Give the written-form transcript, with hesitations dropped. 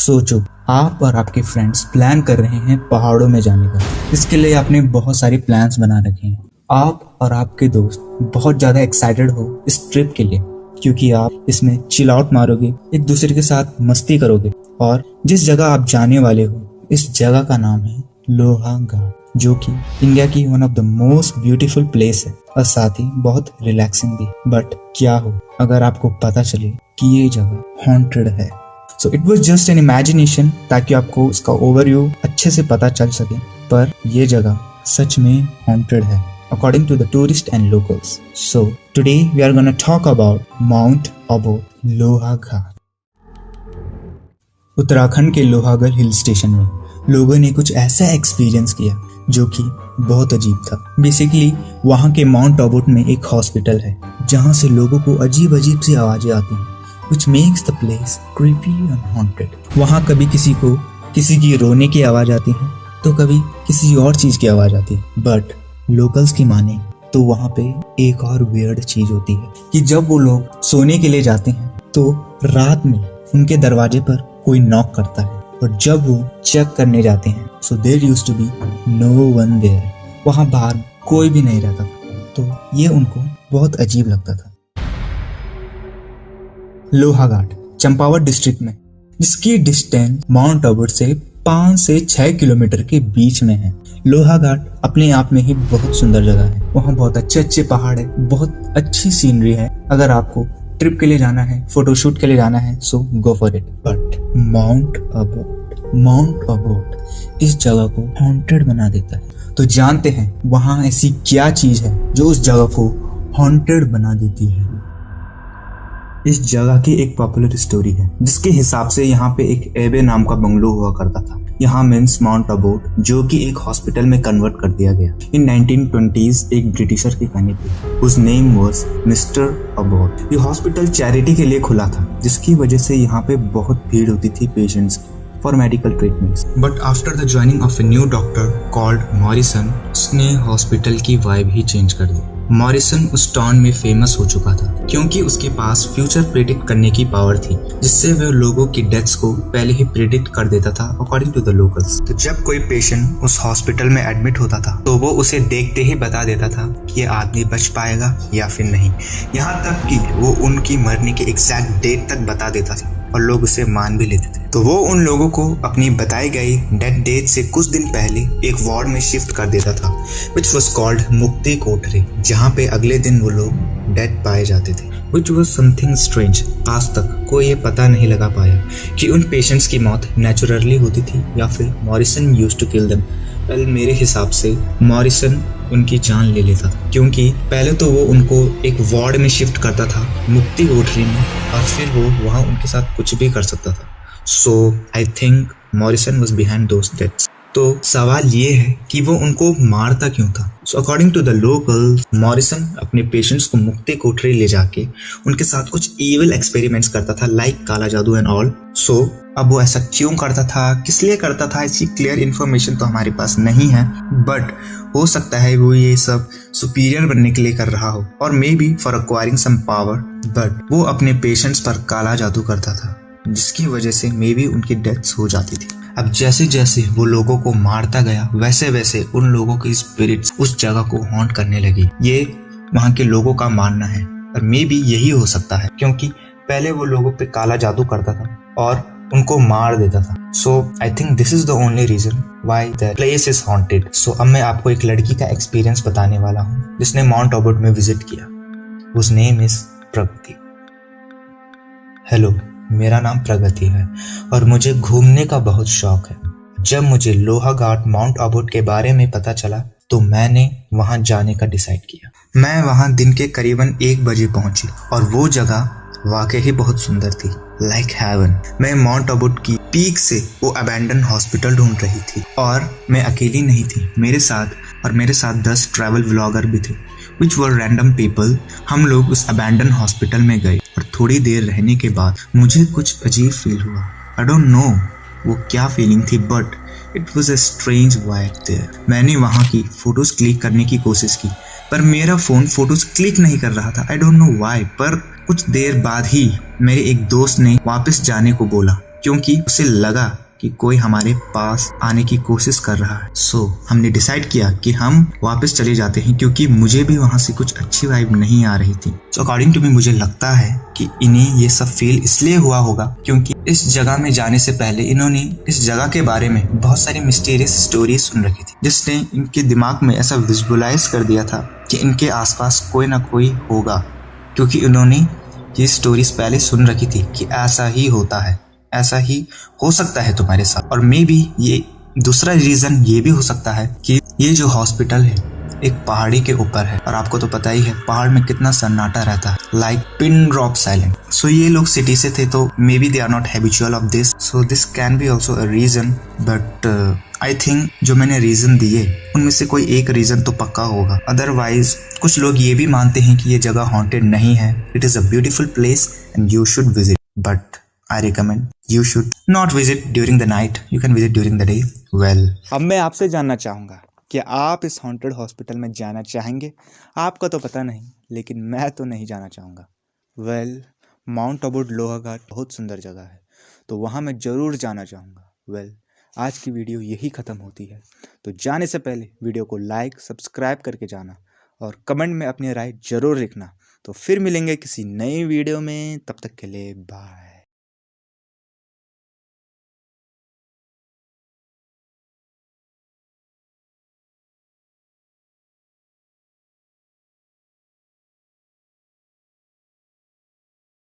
सोचो, आप और आपके फ्रेंड्स प्लान कर रहे हैं पहाड़ों में जाने का। इसके लिए आपने बहुत सारे प्लान्स बना रखे हैं। आप और आपके दोस्त बहुत ज़्यादा एक्साइटेड हो इस ट्रिप के लिए, क्योंकि आप इसमें चिल आउट मारोगे, एक दूसरे के साथ मस्ती करोगे। और जिस जगह आप जाने वाले हो, इस जगह का नाम है लोहाघाट, जो कि इंडिया की one of the most beautiful place है और साथ ही बहुत रिलैक्सिंग भी। बट क्या हो अगर आपको पता चले कि ये जगह हॉन्टेड है। So it was just an imagination, ताकि आपको इसका ओवरव्यू अच्छे से पता चल सके, पर ये जगह सच में हॉन्टेड है according to the tourists and locals. So today we are gonna talk about Mount Abu, Lohaghat. Uttarakhand के लोहागढ़ हिल स्टेशन में लोगों ने कुछ ऐसा एक्सपीरियंस किया जो कि बहुत अजीब था। बेसिकली वहाँ के माउंट आबू में एक हॉस्पिटल है जहाँ से लोगों को अजीब अजीब सी आवाजें आती हैं, which makes the place creepy and haunted. वहाँ कभी किसी की रोने की आवाज आती है तो कभी किसी और चीज की आवाज आती है। बट लोकल्स की माने तो वहाँ पे एक और वियर्ड चीज होती है कि जब वो लोग सोने के लिए जाते हैं तो रात में उनके दरवाजे पर कोई नॉक करता है, और जब वो चेक करने जाते हैं so there used to be no one there, वहाँ बाहर कोई भी नहीं रहता था। तो ये उनको बहुत अजीब लगता था। लोहाघाट चंपावत डिस्ट्रिक्ट में, जिसकी डिस्टेंस माउंट आबू से 5 से 6 किलोमीटर के बीच में है। लोहाघाट अपने आप में ही बहुत सुंदर जगह है। वहाँ बहुत अच्छे पहाड़ है, बहुत अच्छी सीनरी है। अगर आपको ट्रिप के लिए जाना है, फोटोशूट के लिए जाना है, so go for it. But Mount Abu इस जगह को हॉन्टेड बना देता है। तो जानते हैं वहाँ ऐसी क्या चीज है जो उस जगह को हॉन्टेड बना देती है। इस जगह की एक पॉपुलर स्टोरी है जिसके हिसाब से यहाँ पे एक एबे नाम का बंगलो हुआ करता था। यहाँ मीन्स माउंट आबू, जो कि एक हॉस्पिटल में कन्वर्ट कर दिया गया इन 1920s एक ब्रिटिशर की कहने पे। उस नेम वाज मिस्टर अबॉट। ये हॉस्पिटल चैरिटी के लिए खुला था, जिसकी वजह से यहाँ पे बहुत भीड़ होती थी पेशेंट्स की for medical treatments. But after the joining of a new doctor called Morrison, उसने हॉस्पिटल की वाइब ही चेंज कर दी। मॉरिसन उस टाउन में फेमस हो चुका था क्योंकि उसके पास फ्यूचर प्रेडिक्ट करने की पावर थी, जिससे वह लोगों की डेथ्स को पहले ही प्रेडिक्ट कर देता था अकॉर्डिंग टू द लोकल्स। तो जब कोई पेशेंट उस हॉस्पिटल में एडमिट होता था तो वो उसे देखते ही बता देता था कि ये आदमी बच पाएगा या फिर नहीं। यहाँ तक कि वो उनकी मरने की एग्जैक्ट डेट तक बता देता था और लोग उसे मान भी लेते थे। तो वो उन लोगों को अपनी बताई गई डेथ डेट से कुछ दिन पहले एक वार्ड में शिफ्ट कर देता था, which was called मुक्ति कोठरी, जहाँ पे अगले दिन वो लोग डेड पाए जाते थे, which was something strange। आज तक कोई ये पता नहीं लगा पाया कि उन पेशेंट्स की मौत नेचुरली होती थी या फिर Morrison used to kill them. Well, मेरे हिसाब से मॉरिसन उनकी जान ले लेता था, क्योंकि पहले तो वो उनको एक वार्ड में शिफ्ट करता था मुक्ति कोठरी में, और फिर वो वहाँ उनके साथ कुछ भी कर सकता था। So I think Morrison was behind those deaths. तो सवाल ये है कि वो उनको मारता क्यों था। So according to the locals, Morrison अपने पेशेंट्स को मुक्ति कोठरी ले जाके उनके साथ कुछ इविल एक्सपेरिमेंट्स करता था, लाइक काला जादू एंड ऑल। सो अब वो ऐसा क्यों करता था, किस लिए करता था, ऐसी क्लियर इन्फॉर्मेशन तो हमारे पास नहीं है। बट हो सकता है वो ये सब सुपीरियर बनने के लिए कर रहा हो, और maybe for acquiring some power. But वो अपने पेशेंट्स पर काला जादू करता था, जिसकी वजह से मे बी उनकी डेथ्स हो जाती थी। अब जैसे जैसे वो लोगों को मारता गया, वैसे वैसे उन लोगों की स्पिरिट्स उस जगह को हॉन्ट करने लगी। ये वहाँ के लोगों का मानना है, और मे बी यही हो सकता है क्योंकि पहले वो लोगों पे काला जादू करता था और उनको मार देता था। So I think this is the only reason why the place is haunted. So अब मैं आपको एक लड़की का एक्सपीरियंस बताने वाला हूँ जिसने माउंट आबू में विजिट किया। उस नेम इज प्रगति। हेलो, मेरा नाम प्रगति है और मुझे घूमने का बहुत शौक है। जब मुझे लोहाघाट माउंट आबू के बारे में पता चला तो मैंने वहां जाने का डिसाइड किया। मैं वहां दिन के करीबन 1 बजे पहुंची और वो जगह वाकई ही बहुत सुंदर थी, लाइक हेवन। मैं माउंट आबू की पीक से वो अबैंडन हॉस्पिटल ढूंढ रही थी, और मैं अकेली नहीं थी, मेरे साथ 10 ट्रैवल व्लॉगर भी थे, which were random people। हम लोग उस अबैंडन हॉस्पिटल में गए और थोड़ी देर रहने के बाद मुझे कुछ अजीब फील हुआ। I don't know वो क्या फीलिंग थी, but it was a strange vibe there. मैंने वहाँ की फोटोज क्लिक करने की कोशिश की, पर मेरा फोन फोटोज क्लिक नहीं कर रहा था। I don't know why. पर कुछ देर बाद ही मेरे एक दोस्त ने वापस जाने को बोला क्योंकि उसे लगा कि कोई हमारे पास आने की कोशिश कर रहा है। सो हमने डिसाइड किया कि हम वापस चले जाते हैं, क्योंकि मुझे भी वहां से कुछ अच्छी वाइब नहीं आ रही थी। सो अकॉर्डिंग टू मी मुझे लगता है कि इन्हें ये सब फील इसलिए हुआ होगा क्योंकि इस जगह में जाने से पहले इन्होंने इस जगह के बारे में बहुत सारी मिस्टीरियस स्टोरीज सुन रखी थी, जिसने इनके दिमाग में ऐसा विजुअलाइज कर दिया था कि इनके आसपास कोई ना कोई होगा, क्योंकि इन्होंने ये स्टोरीज पहले सुन रखी थी कि ऐसा ही होता है, ऐसा ही हो सकता है तुम्हारे साथ। और मे बी ये दूसरा रीजन ये भी हो सकता है कि ये जो हॉस्पिटल है एक पहाड़ी के ऊपर है, और आपको तो पता ही है पहाड़ में कितना सन्नाटा रहता है, like pin drop silent. So ये लोग सिटी से थे, तो maybe they are not habitual of this, so this can be also a reason. But I think जो मैंने रीजन दिए उनमें से कोई एक रीजन तो पक्का होगा। अदरवाइज कुछ लोग ये भी मानते हैं कि ये जगह हॉन्टेड नहीं है, it is a beautiful place and you should visit, but I recommend you should not visit during the night. You can visit during the day. Well, अब मैं आपसे जानना चाहूँगा कि आप इस हॉन्टेड हॉस्पिटल में जाना चाहेंगे? आपका तो पता नहीं, लेकिन मैं तो नहीं जाना चाहूँगा। वेल, माउंट आबू लोहाघाट बहुत सुंदर जगह है, तो वहाँ मैं ज़रूर जाना चाहूँगा। वेल, आज की वीडियो यही ख़त्म होती है, तो जाने से पहले वीडियो को लाइक सब्सक्राइब करके जाना और कमेंट में अपनी राय ज़रूर लिखना। तो फिर मिलेंगे किसी नई वीडियो में, तब तक के लिए बाय।